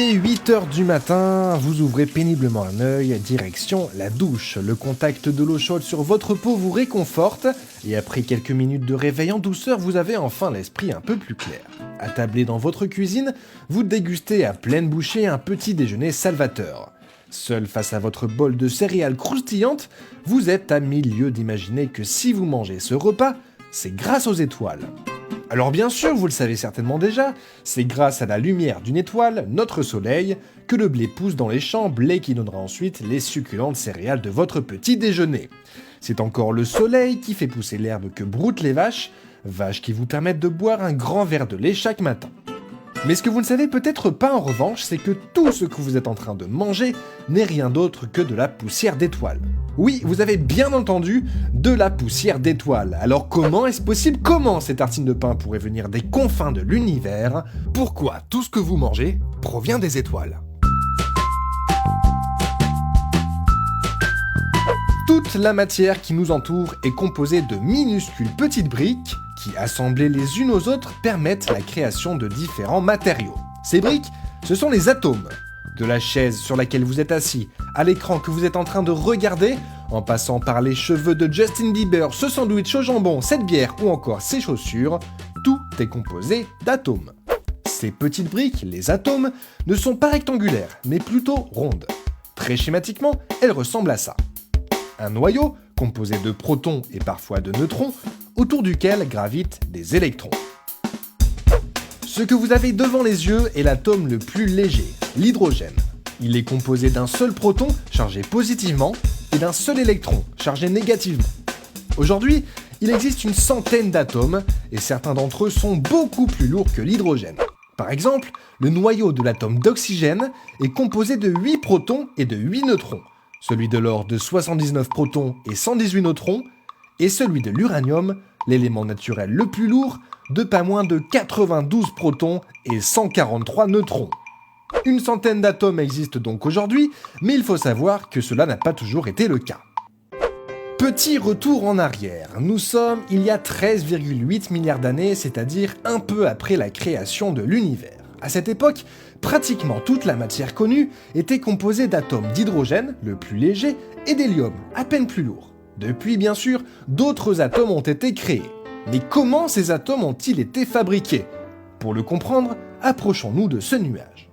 est 8h du matin, vous ouvrez péniblement un œil, direction la douche. Le contact de l'eau chaude sur votre peau vous réconforte, et après quelques minutes de réveil en douceur, vous avez enfin l'esprit un peu plus clair. Attablé dans votre cuisine, vous dégustez à pleine bouchée un petit déjeuner salvateur. Seul face à votre bol de céréales croustillantes, vous êtes à 1000 lieues d'imaginer que si vous mangez ce repas, c'est grâce aux étoiles. Alors bien sûr, vous le savez certainement déjà, c'est grâce à la lumière d'une étoile, notre soleil, que le blé pousse dans les champs, blé qui donnera ensuite les succulentes céréales de votre petit déjeuner. C'est encore le soleil qui fait pousser l'herbe que broutent les vaches, vaches qui vous permettent de boire un grand verre de lait chaque matin. Mais ce que vous ne savez peut-être pas en revanche, c'est que tout ce que vous êtes en train de manger n'est rien d'autre que de la poussière d'étoiles. Oui, vous avez bien entendu, de la poussière d'étoiles. Alors comment est-ce possible? Comment ces tartines de pain pourraient venir des confins de l'univers? Pourquoi tout ce que vous mangez provient des étoiles? Toute la matière qui nous entoure est composée de minuscules petites briques qui, assemblées les unes aux autres, permettent la création de différents matériaux. Ces briques, ce sont les atomes. De la chaise sur laquelle vous êtes assis, à l'écran que vous êtes en train de regarder, en passant par les cheveux de Justin Bieber, ce sandwich au jambon, cette bière ou encore ces chaussures, tout est composé d'atomes. Ces petites briques, les atomes, ne sont pas rectangulaires, mais plutôt rondes. Très schématiquement, elles ressemblent à ça. Un noyau, composé de protons et parfois de neutrons, autour duquel gravitent des électrons. Ce que vous avez devant les yeux est l'atome le plus léger, l'hydrogène. Il est composé d'un seul proton, chargé positivement, et d'un seul électron, chargé négativement. Aujourd'hui, il existe une centaine d'atomes, et certains d'entre eux sont beaucoup plus lourds que l'hydrogène. Par exemple, le noyau de l'atome d'oxygène est composé de 8 protons et de 8 neutrons, celui de l'or de 79 protons et 118 neutrons, et celui de l'uranium, l'élément naturel le plus lourd, de pas moins de 92 protons et 143 neutrons. Une centaine d'atomes existent donc aujourd'hui, mais il faut savoir que cela n'a pas toujours été le cas. Petit retour en arrière, nous sommes il y a 13,8 milliards d'années, c'est-à-dire un peu après la création de l'univers. À cette époque, pratiquement toute la matière connue était composée d'atomes d'hydrogène, le plus léger, et d'hélium, à peine plus lourd. Depuis, bien sûr, d'autres atomes ont été créés. Mais comment ces atomes ont-ils été fabriqués? Pour le comprendre, approchons-nous de ce nuage.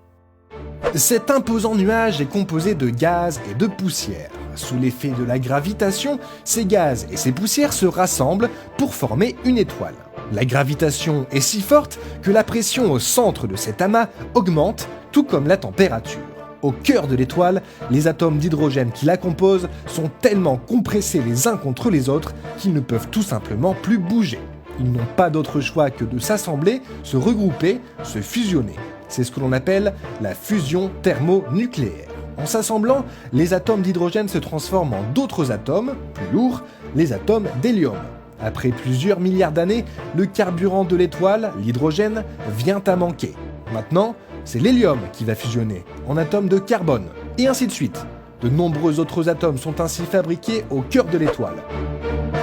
Cet imposant nuage est composé de gaz et de poussière. Sous l'effet de la gravitation, ces gaz et ces poussières se rassemblent pour former une étoile. La gravitation est si forte que la pression au centre de cet amas augmente, tout comme la température. Au cœur de l'étoile, les atomes d'hydrogène qui la composent sont tellement compressés les uns contre les autres qu'ils ne peuvent tout simplement plus bouger. Ils n'ont pas d'autre choix que de s'assembler, se regrouper, se fusionner. C'est ce que l'on appelle la fusion thermonucléaire. En s'assemblant, les atomes d'hydrogène se transforment en d'autres atomes, plus lourds, les atomes d'hélium. Après plusieurs milliards d'années, le carburant de l'étoile, l'hydrogène, vient à manquer. Maintenant, c'est l'hélium qui va fusionner en atomes de carbone, et ainsi de suite. De nombreux autres atomes sont ainsi fabriqués au cœur de l'étoile.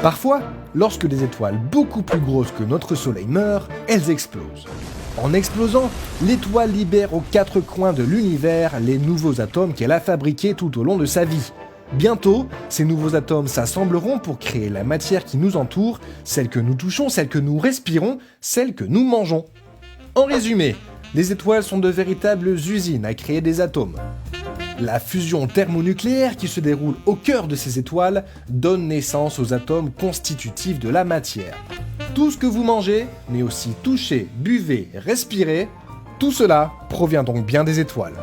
Parfois, lorsque des étoiles beaucoup plus grosses que notre Soleil meurent, elles explosent. En explosant, l'étoile libère aux quatre coins de l'univers les nouveaux atomes qu'elle a fabriqués tout au long de sa vie. Bientôt, ces nouveaux atomes s'assembleront pour créer la matière qui nous entoure, celle que nous touchons, celle que nous respirons, celle que nous mangeons. En résumé, les étoiles sont de véritables usines à créer des atomes. La fusion thermonucléaire qui se déroule au cœur de ces étoiles donne naissance aux atomes constitutifs de la matière. Tout ce que vous mangez, mais aussi touchez, buvez, respirez, tout cela provient donc bien des étoiles.